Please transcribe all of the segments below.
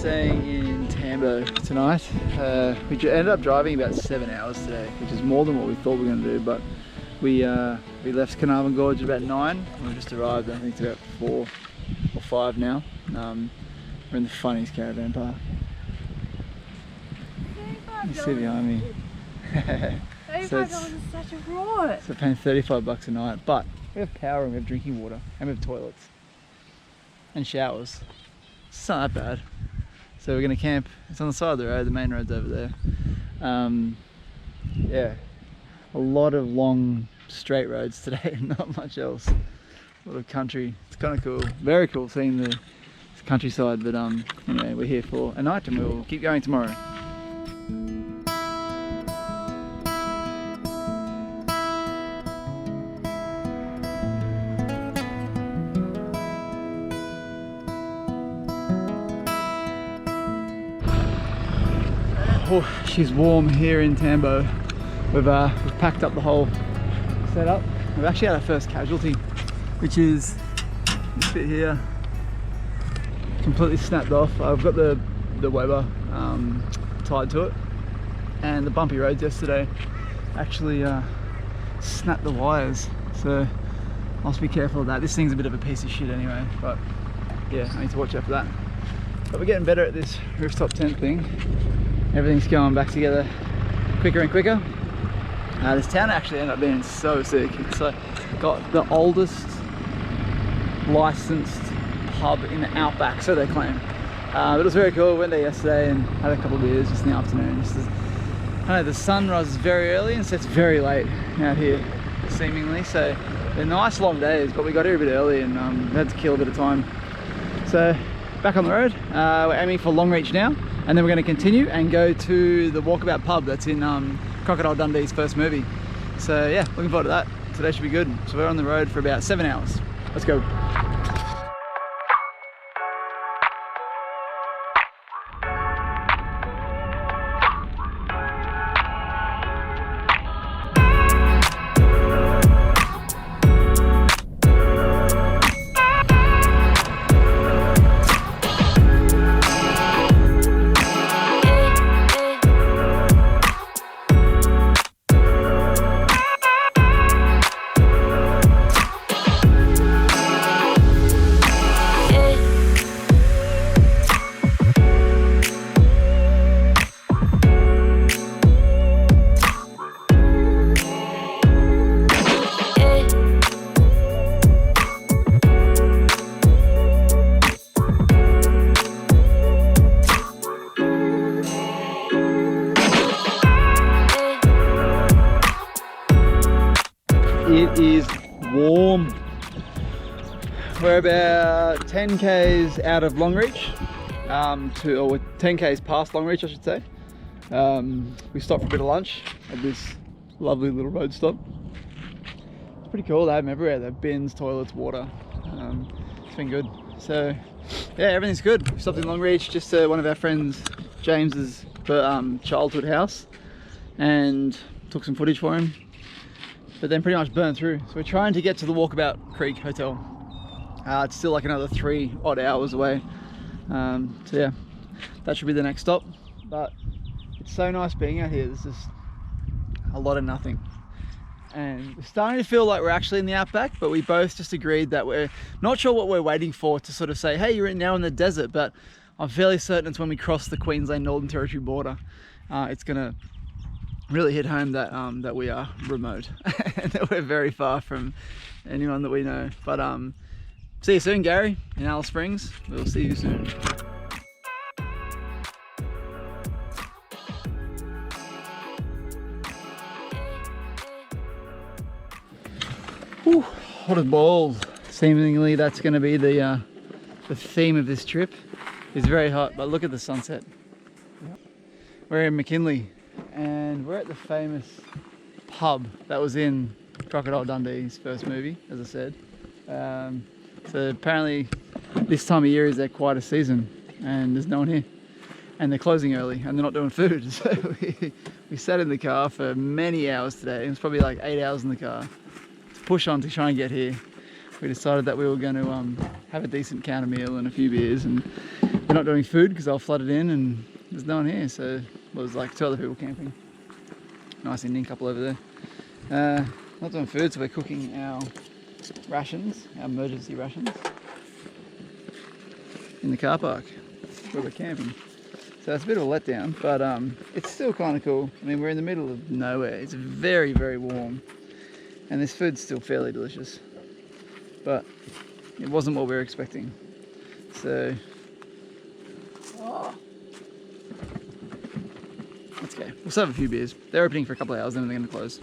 staying in Tambo tonight. We ended up driving about 7 hours today, which is more than what we thought we were going to do, but we left Carnarvon Gorge at about 9. We just arrived, I think it's about 4 or 5 now. We're in the funniest caravan park. You see behind me. $35 is such a rot. So paying $35 a night, but we have power and we have drinking water and we have toilets and showers. It's not that bad. So we're gonna camp. It's on the side of the road. The main road's over there. Yeah, a lot of long straight roads today. Not much else. A lot of country. It's kind of cool. Very cool seeing the countryside. But anyway, we're here for a night and we'll keep going tomorrow. Oh, she's warm here in Tambo. We've packed up the whole setup. We've actually had our first casualty, which is this bit here, completely snapped off. I've got the Weber tied to it, and the bumpy roads yesterday actually snapped the wires. So I must be careful of that. This thing's a bit of a piece of shit anyway, but yeah, I need to watch out for that. But we're getting better at this rooftop tent thing. Everything's going back together quicker and quicker. This town actually ended up being so sick. It's got the oldest licensed pub in the outback, so they claim. But it was very cool. We went there yesterday and had a couple of beers just in the afternoon. I know the sun rises very early and sets very late out here, seemingly. So they're nice long days, but we got here a bit early and we had to kill a bit of time. So back on the road. We're aiming for Longreach now. And then we're going to continue and go to the Walkabout pub that's in Crocodile Dundee's first movie. So yeah, looking forward to that. Today should be good. So we're on the road for about 7 hours. Let's go. It is warm. We're about 10 k's out of Longreach, or 10 k's past Longreach, I should say. We stopped for a bit of lunch at this lovely little road stop. It's pretty cool. They have them everywhere. They have bins, toilets, water. It's been good. So yeah, everything's good. We stopped in Longreach, just to one of our friends, James's childhood house, and took some footage for him. But then pretty much burned through. So we're trying to get to the Walkabout Creek Hotel. It's still like another 3 odd hours away. So yeah, that should be the next stop. But it's so nice being out here. There's just a lot of nothing. And we're starting to feel like we're actually in the outback, but we both just agreed that we're not sure what we're waiting for to sort of say, hey, you're now in the desert, but I'm fairly certain it's when we cross the Queensland Northern Territory border. It's gonna really hit home that that we are remote and that we're very far from anyone that we know. But see you soon, Gary, in Alice Springs. We'll see you soon. Whew, hot as balls. Seemingly that's going to be the theme of this trip. It's very hot, but look at the sunset. We're in McKinlay and we're at the famous pub that was in Crocodile Dundee's first movie, as I said. So apparently this time of year is their quietest season and there's no one here. And they're closing early and they're not doing food. So we sat in the car for many hours today. It was probably like 8 hours in the car to push on to try and get here. We decided that we were going to have a decent counter meal and a few beers, and we're they're not doing food because they'll flood it in and there's no one here. So well, there's like 2 other people camping. Nice Indian couple over there. Not doing food, so we're cooking our rations, our emergency rations, in the car park where we're camping. So it's a bit of a letdown, but it's still kind of cool. I mean, we're in the middle of nowhere. It's very, very warm, and this food's still fairly delicious, but it wasn't what we were expecting. So, let's go. We'll still have a few beers. They're opening for a couple of hours, then they're going to close.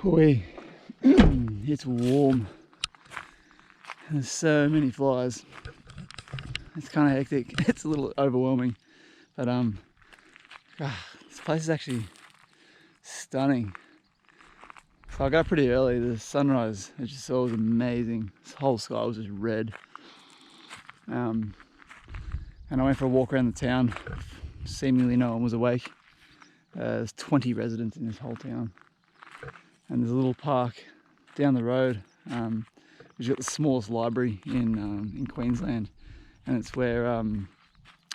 Boy, it's warm. There's so many flies. It's kind of hectic. It's a little overwhelming, but this place is actually stunning. So I got up pretty early. The sunrise I just saw was amazing. This whole sky was just red. And I went for a walk around the town. Seemingly no one was awake. There's 20 residents in this whole town. And there's a little park down the road, which has got the smallest library in Queensland, and it's where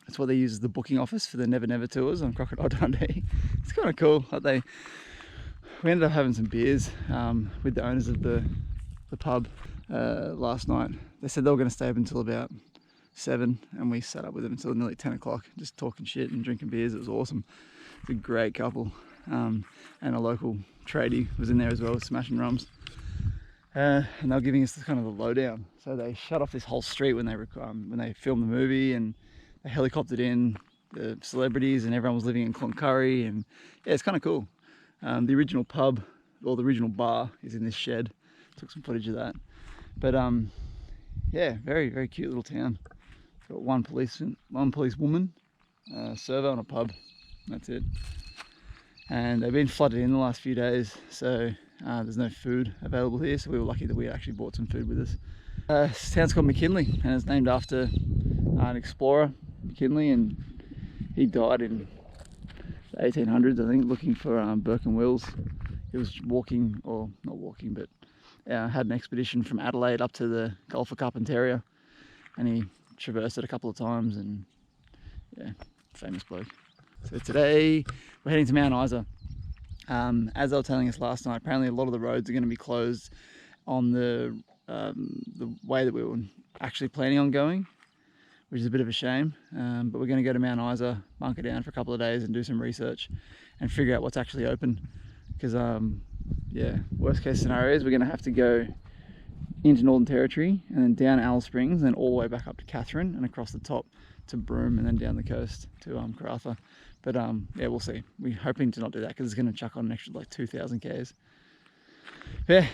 it's what they use as the booking office for the Never Never tours on Crocodile Dundee. It's kind of cool. Like we ended up having some beers with the owners of the pub last night. They said they were going to stay up until about 7, and we sat up with them until nearly 10 o'clock, just talking shit and drinking beers. It was awesome. It's a great couple, and a local tradie was in there as well, smashing rums, and they were giving us kind of the lowdown. So they shut off this whole street when they filmed the movie, and they helicoptered in the celebrities, and everyone was living in Cloncurry, and yeah, it's kind of cool. The original pub, or the original bar, is in this shed. Took some footage of that, but yeah, very, very cute little town. Got one policewoman, server, and a pub. That's it. And they've been flooded in the last few days, so there's no food available here, so we were lucky that we actually brought some food with us. This town's called McKinlay, and it's named after an explorer, McKinlay, and he died in the 1800s, I think, looking for Burke and Wills. He was walking, or not walking, but had an expedition from Adelaide up to the Gulf of Carpentaria, and he traversed it a couple of times, and yeah, famous bloke. So today we're heading to Mount Isa. As they were telling us last night, apparently a lot of the roads are going to be closed on the way that we were actually planning on going, which is a bit of a shame. But we're going to go to Mount Isa, bunker down for a couple of days and do some research and figure out what's actually open. Because yeah, worst case scenario is we're going to have to go into Northern Territory and then down Alice Springs and then all the way back up to Katherine and across the top to Broome and then down the coast to Karratha. But yeah, we'll see. We're hoping to not do that because it's going to chuck on an extra like 2,000 k's. Yeah, it'd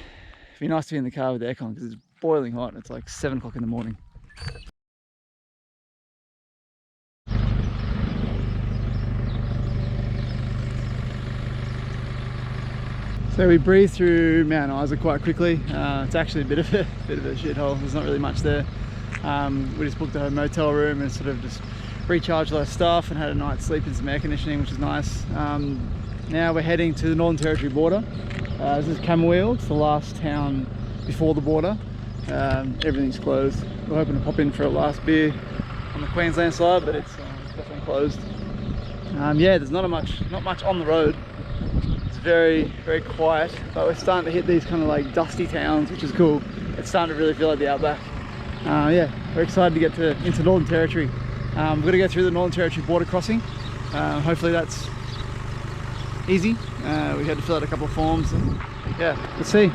be nice to be in the car with aircon because it's boiling hot. It's like 7 o'clock in the morning. So we breathed through Mount Isa quite quickly. It's actually a bit of a shithole. There's not really much there. We just booked a motel room and sort of just recharged our stuff and had a night's sleep in some air conditioning, which is nice. Now we're heading to the Northern Territory border. This is Camooweal. It's the last town before the border. Everything's closed. We're hoping to pop in for a last beer on the Queensland side, but it's definitely closed. Yeah, there's not much on the road. It's very, very quiet, but we're starting to hit these kind of like dusty towns, which is cool. It's starting to really feel like the outback. Yeah, we're excited to get into Northern Territory. We're going to go through the Northern Territory border crossing. Hopefully that's easy. We had to fill out a couple of forms, and yeah, let's see.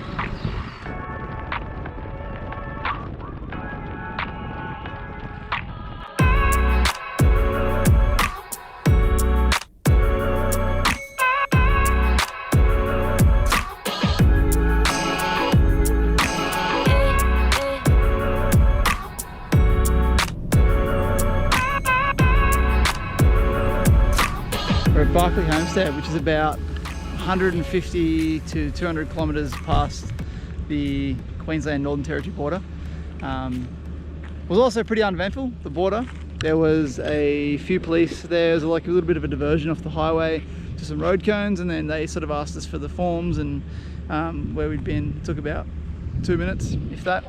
We're at Barclay Homestead, which is about 150 to 200 kilometres past the Queensland Northern Territory border. Was also pretty uneventful, the border. There was a few police there. There was like a little bit of a diversion off the highway to some road cones, and then they sort of asked us for the forms and where we'd been. It took about 2 minutes, if that.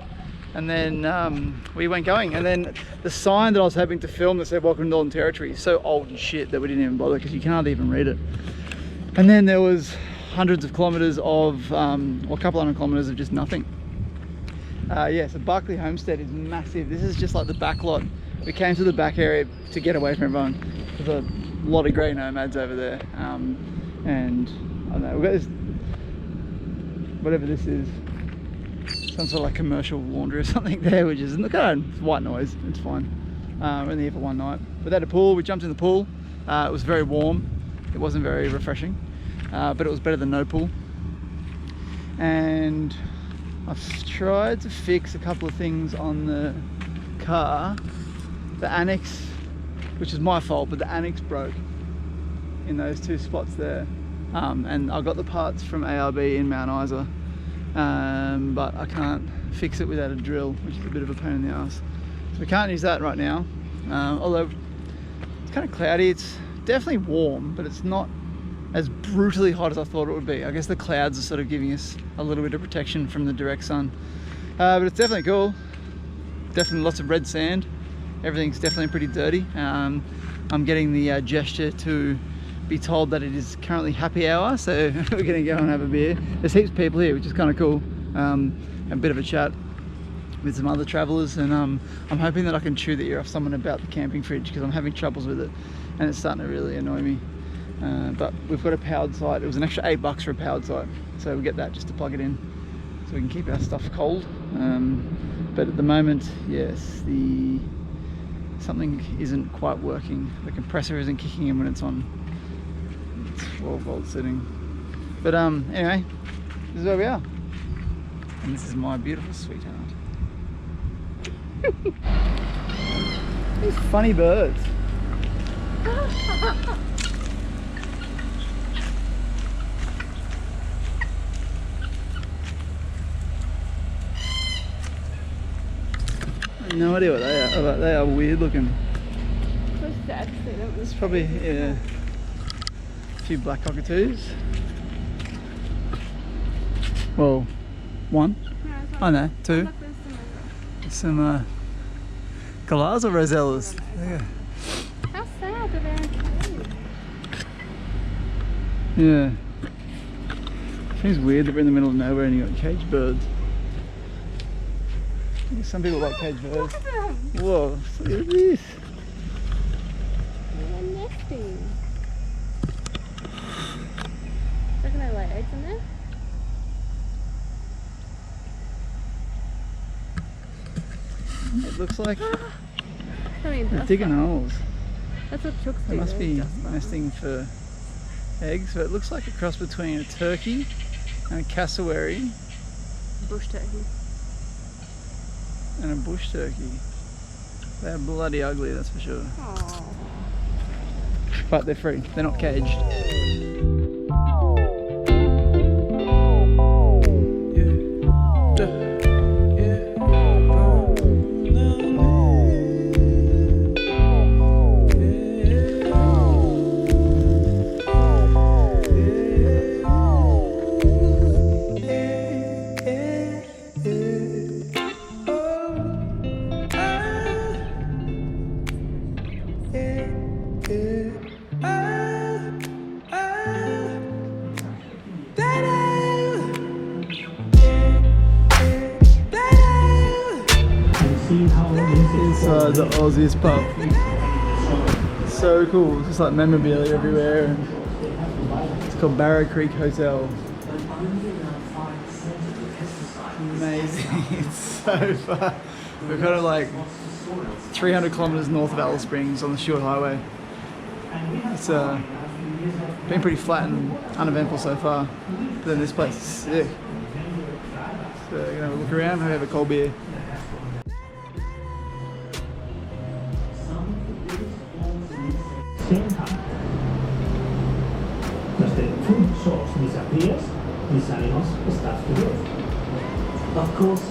And then we went going, and then the sign that I was hoping to film that said "Welcome to Northern Territory" is so old and shit that we didn't even bother, because you can't even read it. And then there was hundreds of kilometres of, or a couple hundred kilometres of just nothing. Yeah, so Barclay Homestead is massive. This is just like the back lot. We came to the back area to get away from everyone. There's a lot of grey nomads over there, and I don't know, we've got this, whatever this is, some sort of like commercial laundry or something there, which is, look at it, it's white noise, it's fine. We're only here for one night. We had a pool, we jumped in the pool. It was very warm, it wasn't very refreshing, but it was better than no pool. And I've tried to fix a couple of things on the car. The annex, which is my fault, but the annex broke in those two spots there. And I got the parts from ARB in Mount Isa. But I can't fix it without a drill, which is a bit of a pain in the ass. So we can't use that right now. Although it's kind of cloudy, it's definitely warm, but it's not as brutally hot as I thought it would be. I guess the clouds are sort of giving us a little bit of protection from the direct sun. But it's definitely cool. Definitely lots of red sand. Everything's definitely pretty dirty. I'm getting the gesture to be told that it is currently happy hour, so we're gonna go and have a beer. There's heaps of people here, which is kind of cool. A bit of a chat with some other travellers, and I'm hoping that I can chew the ear off someone about the camping fridge, because I'm having troubles with it and it's starting to really annoy me. But we've got a powered site. It was an extra $8 for a powered site, so we get that just to plug it in so we can keep our stuff cold. But at the moment, yes, something isn't quite working. The compressor isn't kicking in when it's on 12 volt setting. But anyway, this is where we are, and this is my beautiful sweetheart. These funny birds. I have no idea what they are, but they are weird looking. So sad to see them. It's probably, yeah, a few black cockatoos. Well, one. No, I know, two. look, there's Some galahs or rosellas. Yeah. how sad that they're in cage. Yeah. Seems weird that we're in the middle of nowhere and you got caged birds. Some people like caged birds. Look at them. Whoa, look at this. They're nesting. Reckon they lay eggs in there? It looks like I mean, they're digging holes. That's what chooks do. They must be just nesting for eggs, but it looks like a cross between a turkey and a cassowary bush turkey. and a bush turkey. They're bloody ugly, that's for sure. Aww. But they're free, they're not caged. Inside the Aussiest pub. So cool, just like memorabilia everywhere. And It's called Barrow Creek Hotel. Amazing. It's so far. We're kind of like 300 kilometers north of Alice Springs on the Short Highway. It's been pretty flat and uneventful so far. But then this place is sick. So we're gonna look around, maybe have a cold beer. As the food source disappears, this animal starts to grow. Of course,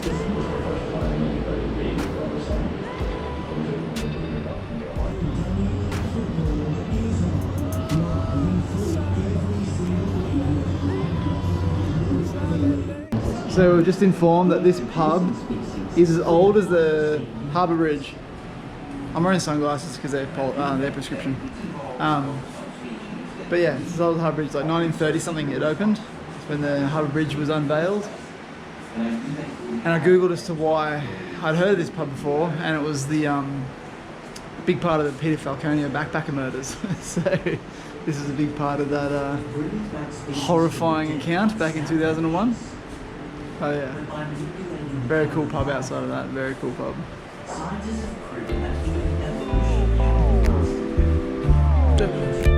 So we're just informed that this pub is as old as the Harbour Bridge. I'm wearing sunglasses because they're prescription. But yeah, it's as old as Harbour Bridge, like 1930 something it opened, when the Harbour Bridge was unveiled. And I googled as to why I'd heard of this pub before, and it was the big part of the Peter Falconio backpacker murders. So this is a big part of that horrifying account back in 2001. Oh yeah, very cool pub outside of that, very cool pub. Definitely.